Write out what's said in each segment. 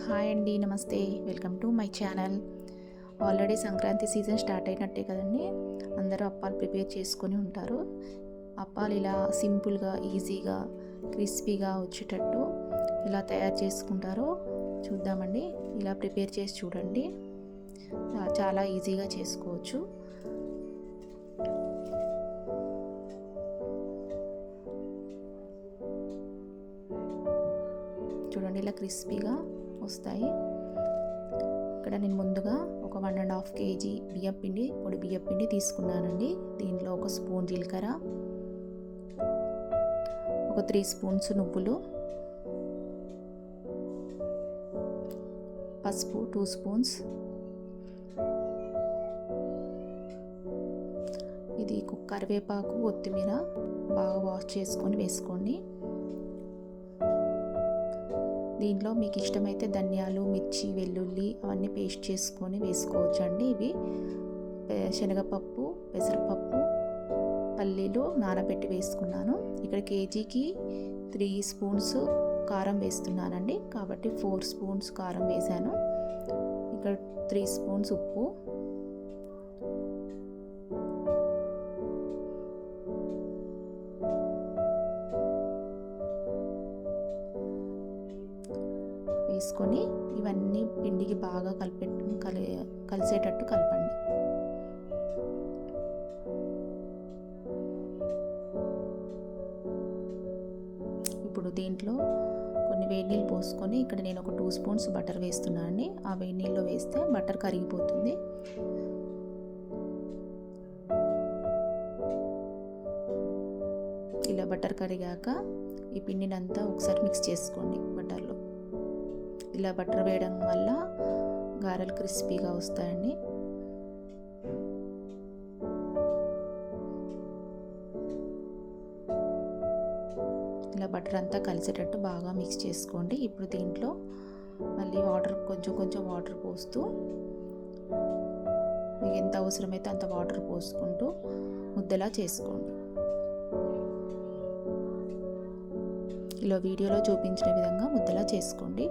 Hi అండి, నమస్తే. Welcome to my channel. Already Sankranti season start అయినట్టే కదండి. అందరూ అప్పాలు ప్రిపేర్ చేసుకొని ఉంటారు. అప్పాలు ఇలా సింపుల్గా, ఈజీగా, క్రిస్పీగా వచ్చేటట్టు ఇలా తయారు చేసుకుంటారో చూద్దామండి. ఇలా ప్రిపేర్ చేసి చూడండి, చాలా ఈజీగా చేసుకోవచ్చు. చూడండి, ఇలా క్రిస్పీగా వస్తాయి. ఇక్కడ నేను ముందుగా ఒక 1.5 kg పొడి బియ్యం పిండి తీసుకున్నానండి. దీంట్లో 1 స్పూన్ జీలకర్ర, ఒక 3 స్పూన్స్ నువ్వులు, పసుపు 2 స్పూన్స్, ఇది కరివేపాకు, కొత్తిమీర బాగా వాష్ చేసుకొని వేసుకోండి. దీంట్లో మీకు ఇష్టమైతే ధనియాలు, మిర్చి, వెల్లుల్లి అవన్నీ పేస్ట్ చేసుకొని వేసుకోవచ్చు అండి. ఇవి శనగపప్పు, పెసరపప్పు, పల్లీలు నానబెట్టి వేసుకున్నాను. ఇక్కడ కేజీకి 3 స్పూన్స్ కారం వేస్తున్నానండి, కాబట్టి 4 స్పూన్స్ కారం వేసాను. ఇక్కడ 3 స్పూన్స్ ఉప్పు, వేసుకొని ఇవన్నీ పిండికి బాగా కలిసేటట్టు కలపండి. ఇప్పుడు దీంట్లో కొన్ని వేడి నీళ్ళు పోసుకొని ఇక్కడ నేను ఒక 2 స్పూన్స్ బటర్ వేస్తున్నాను అండి. ఆ వేడి నీళ్ళలో వేస్తే బటర్ కరిగిపోతుంది. ఇలా బటర్ కరిగాక ఈ పిండిని అంతా ఒకసారి మిక్స్ చేసుకోండి బటర్లో. ఇలా బటర్ వేయడం వల్ల గారెలు క్రిస్పీగా వస్తాయండి. ఇలా బటర్ అంతా కలిసేటట్టు బాగా మిక్స్ చేసుకోండి. ఇప్పుడు దీంట్లో మళ్ళీ కొంచెం వాటర్ పోస్తూ, మీకు ఎంత అవసరమైతే అంత వాటర్ పోసుకుంటూ ముద్దలా చేసుకోండి. ఇలా వీడియోలో చూపించిన విధంగా ముద్దలా చేసుకోండి.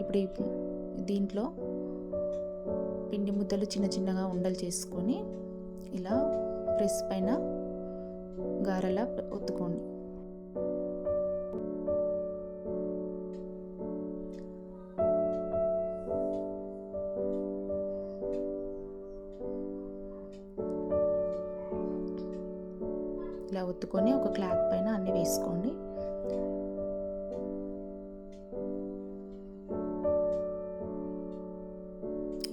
ఇప్పుడు దీంట్లో పిండి ముద్దలు చిన్నగా ఉండలు చేసుకొని ఇలా ప్రెస్ పైన గారెలా ఒత్తుకోండి. ఇలా ఒత్తుకొని ఒక క్లాత్ పైన అన్ని వేసుకోండి.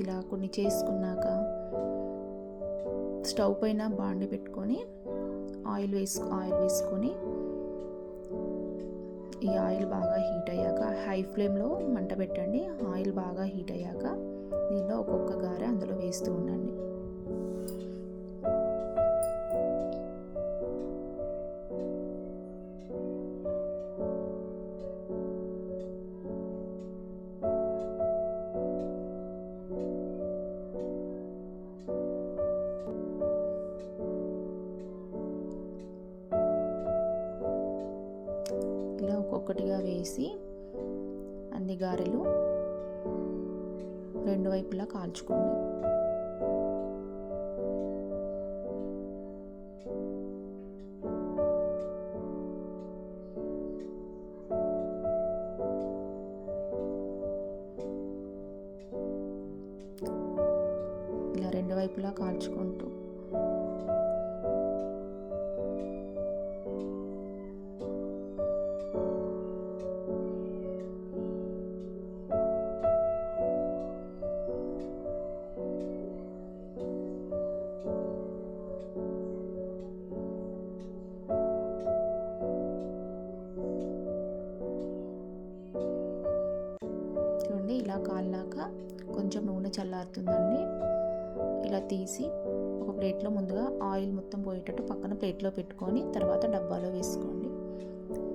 ఇలా కొన్ని చేసుకున్నాక స్టవ్ పైన బాండి పెట్టుకొని ఆయిల్ వేసుకొని ఈ ఆయిల్ బాగా హీట్ అయ్యాక హై ఫ్లేమ్లో మంట పెట్టండి. ఆయిల్ బాగా హీట్ అయ్యాక దీనిలో ఒక్కొక్క గారె అందులో వేస్తూ ఉండండి. ఇలా ఒక్కొక్కటిగా వేసి అన్ని గారెలు 2 వైపులా కాల్చుకోండి. ఇలా 2 వైపులా కాల్చుకుంటూ చూడండి. ఇలా కాలాక కొంచెం నూనె చల్లారుతుందండి. ఇలా తీసి ఒక ప్లేట్లో ముందుగా ఆయిల్ మొత్తం పోయేటట్టు పక్కన ప్లేట్లో పెట్టుకొని తర్వాత డబ్బాలో వేసుకోండి.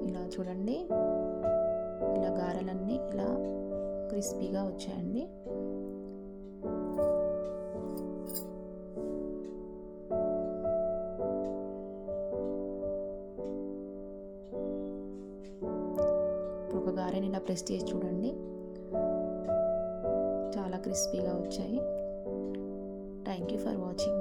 ఇలా చూడండి, ఇలా గారెలన్నీ ఇలా క్రిస్పీగా వచ్చాయండి. ఒక గారెని ఇలా ప్రెస్ చేసి చూడండి. చాలా క్రిస్పీగా వచ్చాయి. Thank you for watching.